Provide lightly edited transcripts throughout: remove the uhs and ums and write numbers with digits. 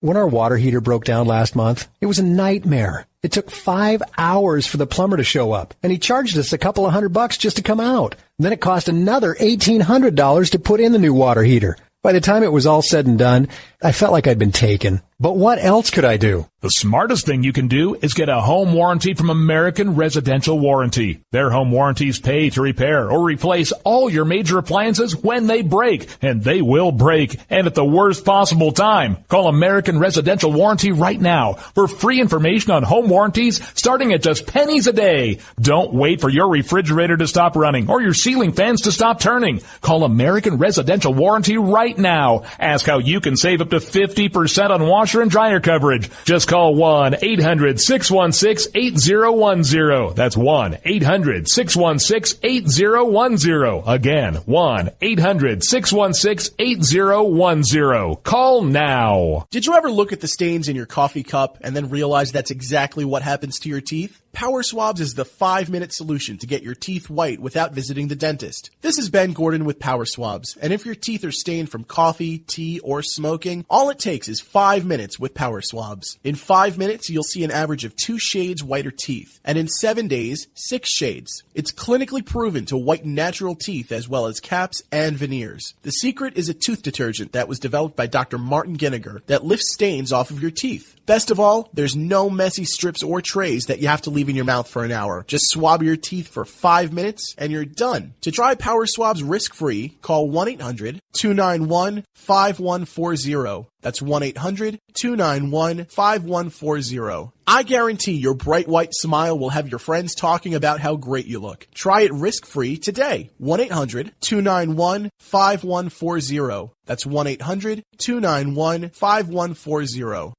When our water heater broke down last month, it was a nightmare. It took 5 hours for the plumber to show up, and he charged us a couple of $100 just to come out. And then it cost another $1,800 to put in the new water heater. By the time it was all said and done, I felt like I'd been taken. But what else could I do? The smartest thing you can do is get a home warranty from American Residential Warranty. Their home warranties pay to repair or replace all your major appliances when they break, and they will break, and at the worst possible time. Call American Residential Warranty right now for free information on home warranties starting at just pennies a day. Don't wait for your refrigerator to stop running or your ceiling fans to stop turning. Call American Residential Warranty right now. Ask how you can save up to 50% on washer and dryer coverage. Just call 1-800-616-8010. That's 1-800-616-8010. Again, 1-800-616-8010. Call now. Did you ever look at the stains in your coffee cup and then realize that's exactly what happens to your teeth? Power Swabs is the 5-minute solution to get your teeth white without visiting the dentist. This is Ben Gordon with Power Swabs, and if your teeth are stained from coffee, tea, or smoking, all it takes is 5 minutes with Power Swabs. In 5 minutes, you'll see an average of 2 shades whiter teeth, and in 7 days, 6 shades. It's clinically proven to whiten natural teeth as well as caps and veneers. The secret is a tooth detergent that was developed by Dr. Martin Ginniger that lifts stains off of your teeth. Best of all, there's no messy strips or trays that you have to leave in your mouth for an hour. Just swab your teeth for 5 minutes and you're done. To try Power Swabs risk-free, call 1-800-291-5140. That's 1-800-291-5140. I guarantee your bright white smile will have your friends talking about how great you look. Try it risk-free today. 1-800-291-5140. That's 1-800-291-5140.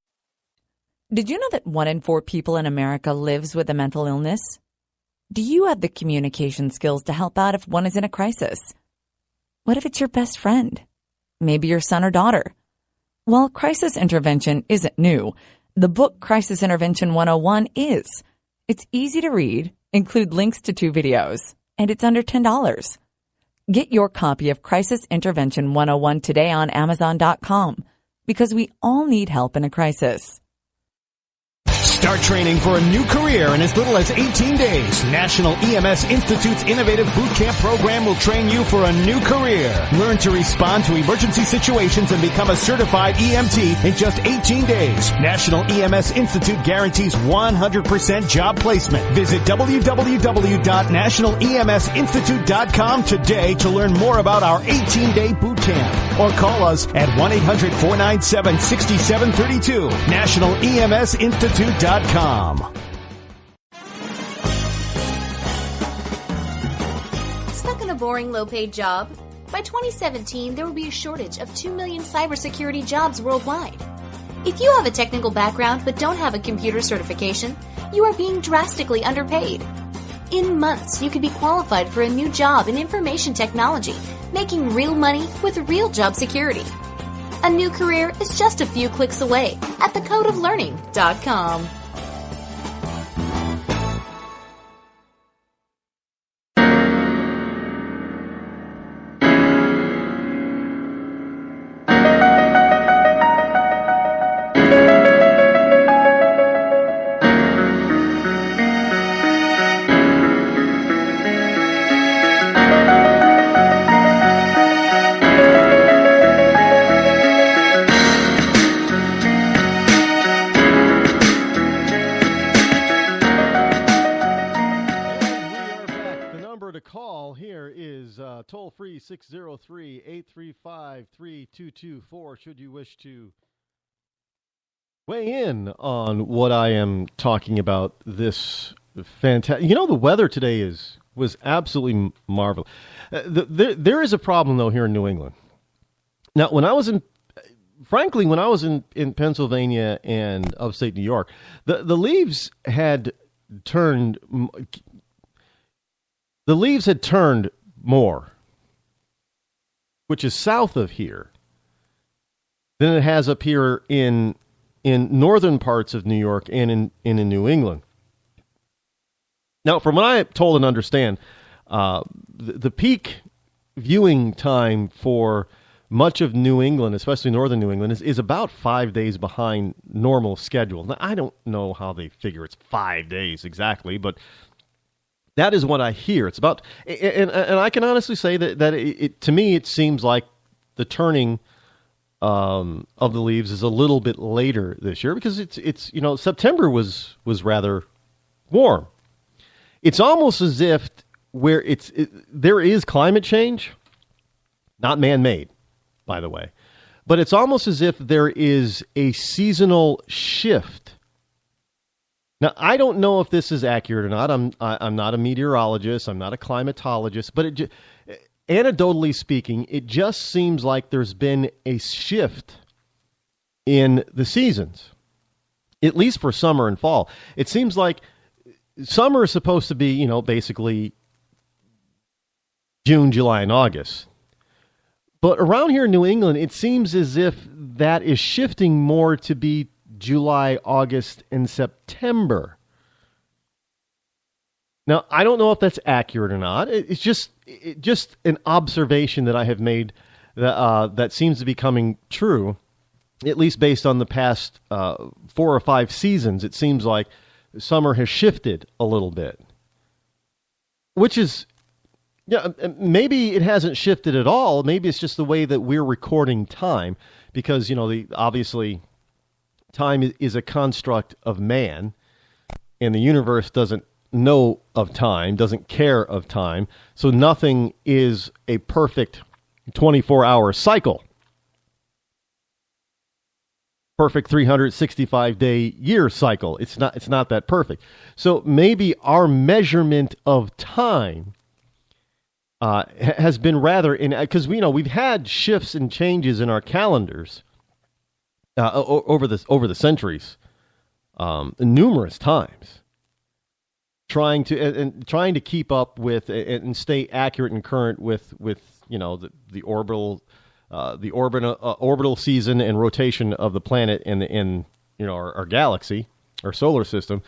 Did you know that 1 in 4 people in America lives with a mental illness? Do you have the communication skills to help out if one is in a crisis? What if it's your best friend? Maybe your son or daughter? Well, crisis intervention isn't new. The book Crisis Intervention 101 is. It's easy to read, include links to 2 videos, and it's under $10. Get your copy of Crisis Intervention 101 today on Amazon.com, because we all need help in a crisis. Start training for a new career in as little as 18 days. National EMS Institute's innovative boot camp program will train you for a new career. Learn to respond to emergency situations and become a certified EMT in just 18 days. National EMS Institute guarantees 100% job placement. Visit www.nationaleMSinstitute.com today to learn more about our 18-day boot camp. Or call us at 1-800-497-6732. NationalEMSinstitute.com. Stuck in a boring, low-paid job? By 2017, there will be a shortage of 2 million cybersecurity jobs worldwide. If you have a technical background but don't have a computer certification, you are being drastically underpaid. In months, you could be qualified for a new job in information technology, making real money with real job security. A new career is just a few clicks away at thecodeoflearning.com. Toll-free 603-835-3224 should you wish to weigh in on what I am talking about this fantastic. You know, the weather today was absolutely marvelous. There is a problem, though, here in New England. Now, when I was in Pennsylvania and upstate New York, the leaves had turned more, which is south of here, than it has up here in northern parts of New York and in New England. Now, from what I am told and understand, the peak viewing time for much of New England, especially northern New England, is about 5 days behind normal schedule. Now, I don't know how they figure it's 5 days exactly, but that is what I hear. It's about, and I can honestly say that it to me, it seems like the turning of the leaves is a little bit later this year because it's September was rather warm. It's almost as if there is climate change, not man-made, by the way, but it's almost as if there is a seasonal shift. Now, I don't know if this is accurate or not. I'm not a meteorologist. I'm not a climatologist, but anecdotally speaking, it just seems like there's been a shift in the seasons, at least for summer and fall. It seems like summer is supposed to be, basically June, July, and August. But around here in New England, it seems as if that is shifting more to be July, August, and September. Now, I don't know if that's accurate or not. It's just an observation that I have made that seems to be coming true, at least based on the past 4 or 5 seasons. It seems like summer has shifted a little bit, which is, maybe it hasn't shifted at all. Maybe it's just the way that we're recording time because, obviously time is a construct of man and the universe doesn't know of time, doesn't care of time. So nothing is a perfect 24-hour cycle. Perfect 365-day year cycle. It's not that perfect. So maybe our measurement of time has been rather because we've had shifts and changes in our calendars over the centuries, numerous times, trying to keep up with and stay accurate and current with the orbital season and rotation of the planet in our galaxy, our solar system.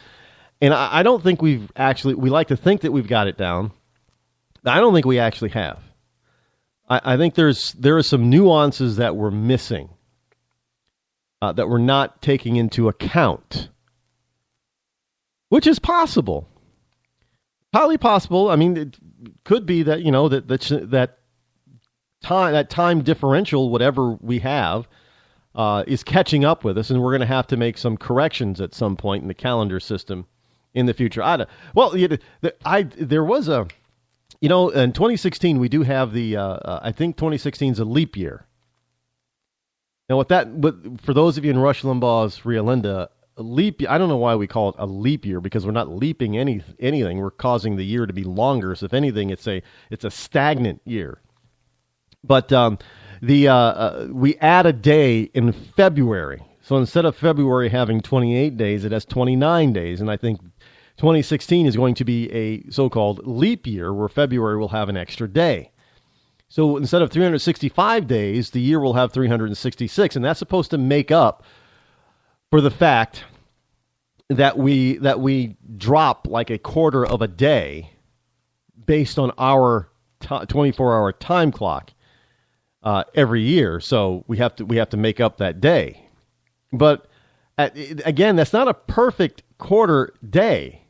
And I don't think we like to think that we've got it down. I don't think we actually have. I think there are some nuances that we're missing, that we're not taking into account, which is possible. Highly possible. I mean, it could be that that time differential, whatever we have, is catching up with us, and we're going to have to make some corrections at some point in the calendar system in the future. There was a. In 2016, we do have I think 2016 is a leap year. Now, for those of you in Rush Limbaugh's Realinda, a leap year, I don't know why we call it a leap year, because we're not leaping anything. We're causing the year to be longer. So if anything, it's a stagnant year. But we add a day in February. So instead of February having 28 days, it has 29 days. And I think 2016 is going to be a so-called leap year where February will have an extra day. So instead of 365 days, the year will have 366. And that's supposed to make up for the fact that we drop like a quarter of a day based on our 24-hour time clock every year. So we have to make up that day. But again, that's not a perfect quarter day.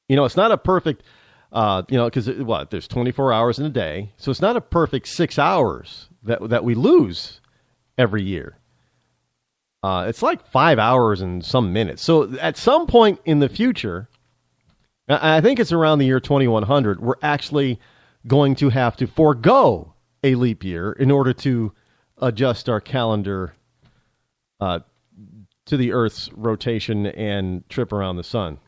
It's not a perfect, because there's 24 hours in a day. So it's not a perfect 6 hours that we lose every year. It's like 5 hours and some minutes. So at some point in the future, I think it's around the year 2100, we're actually going to have to forego a leap year in order to adjust our calendar to the Earth's rotation and trip around the sun.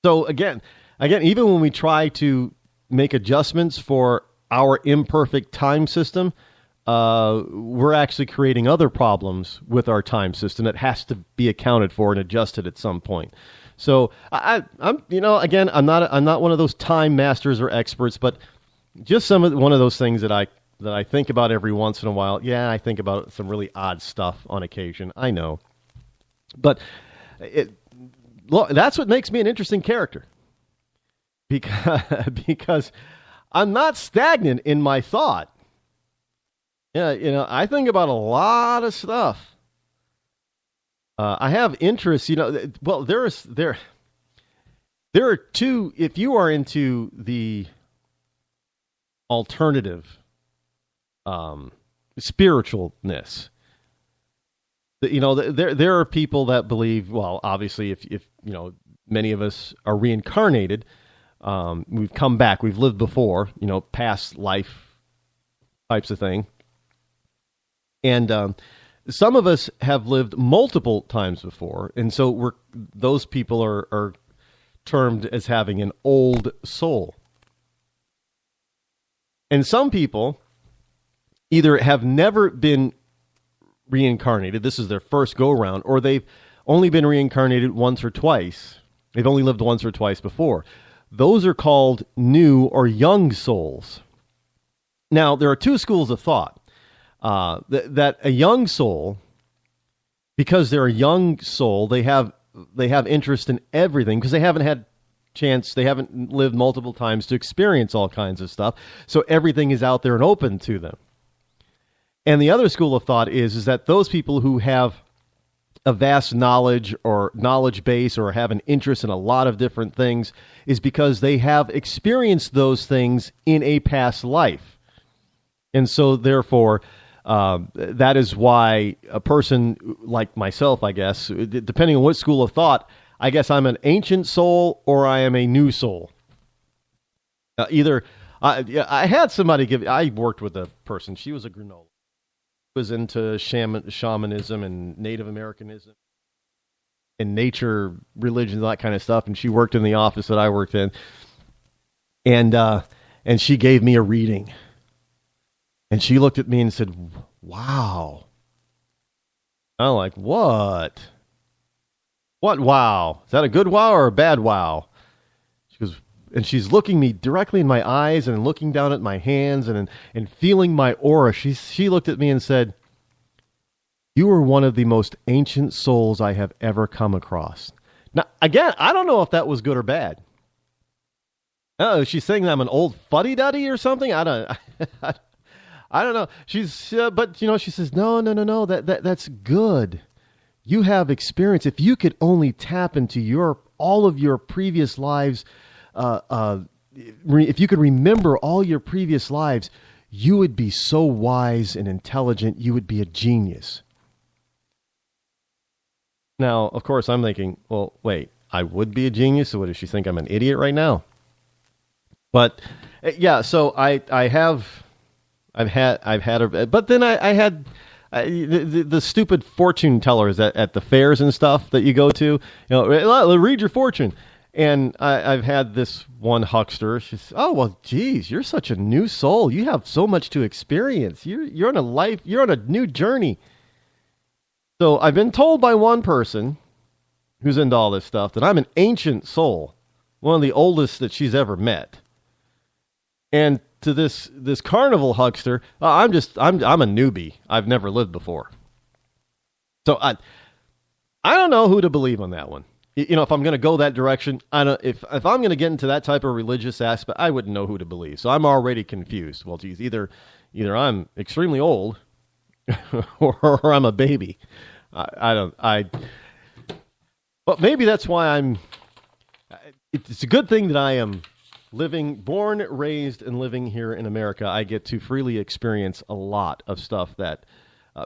So again, even when we try to make adjustments for our imperfect time system, we're actually creating other problems with our time system that has to be accounted for and adjusted at some point. So I'm not one of those time masters or experts, but just one of those things that I think about every once in a while. Yeah, I think about some really odd stuff on occasion. I know, but that's what makes me an interesting character, because I'm not stagnant in my thought. Yeah, I think about a lot of stuff. I have interests, well, there are two, if you are into the alternative spiritualness, there are people that believe, well, obviously, if many of us are reincarnated, we've come back, we've lived before, past life types of thing. And some of us have lived multiple times before, and so those people are termed as having an old soul. And some people either have never been reincarnated, this is their first go-around, or they've only been reincarnated once or twice. They've only lived once or twice before. Those are called new or young souls. Now, there are two schools of thought. That a young soul, because they're a young soul, they have interest in everything because they haven't lived multiple times to experience all kinds of stuff. So everything is out there and open to them. And the other school of thought is that those people who have a vast knowledge or knowledge base or have an interest in a lot of different things is because they have experienced those things in a past life. And so therefore, that is why a person like myself, I guess, depending on what school of thought, I guess I'm an ancient soul or I am a new soul. I had somebody I worked with a person, she was a granola. Was into shamanism and Native Americanism and nature, religion, that kind of stuff. And she worked in the office that I worked in. And she gave me a reading. And she looked at me and said, wow. I'm like, what? What wow? Is that a good wow or a bad wow? She goes, and she's looking me directly in my eyes and looking down at my hands and feeling my aura. She looked at me and said, you are one of the most ancient souls I have ever come across. Now, again, I don't know if that was good or bad. Oh, she's saying that I'm an old fuddy-duddy or something? I don't know. But she says, no, that's good. You have experience. If you could only tap into all of your previous lives, if you could remember all your previous lives, you would be so wise and intelligent. You would be a genius. Now, of course, I'm thinking, well, wait, I would be a genius. So what does she think? I'm an idiot right now? But yeah, so I've had her, but then I had the stupid fortune tellers at the fairs and stuff that you go to. Read your fortune. And I've had this one huckster. She's, oh, well, geez, you're such a new soul. You have so much to experience. You're on a new journey. So I've been told by one person who's into all this stuff that I'm an ancient soul, one of the oldest that she's ever met. And to this carnival huckster, I'm a newbie. I've never lived before. So I don't know who to believe on that one. If I'm going to go that direction, if I'm going to get into that type of religious aspect, I wouldn't know who to believe. So I'm already confused. Well, geez, either I'm extremely old or I'm a baby. But maybe that's why it's a good thing that I am born, raised, and living here in America. I get to freely experience a lot of stuff that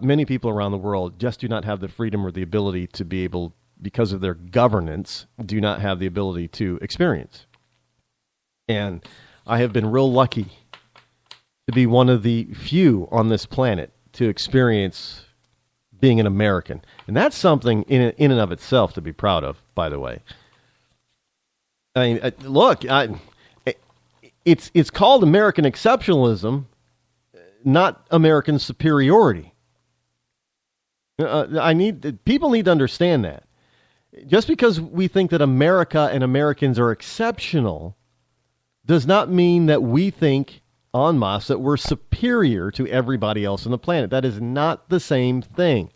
many people around the world just do not have the freedom or the ability to be able, because of their governance, do not have the ability to experience. And I have been real lucky to be one of the few on this planet to experience being an American. And that's something in and of itself to be proud of, by the way. I mean, look, it's called American exceptionalism, not American superiority. People need to understand that. Just because we think that America and Americans are exceptional does not mean that we think en masse that we're superior to everybody else on the planet. That is not the same thing.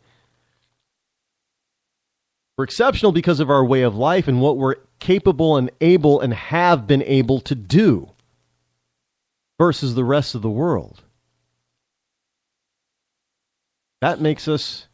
We're exceptional because of our way of life and what we're capable and able and have been able to do versus the rest of the world. That makes us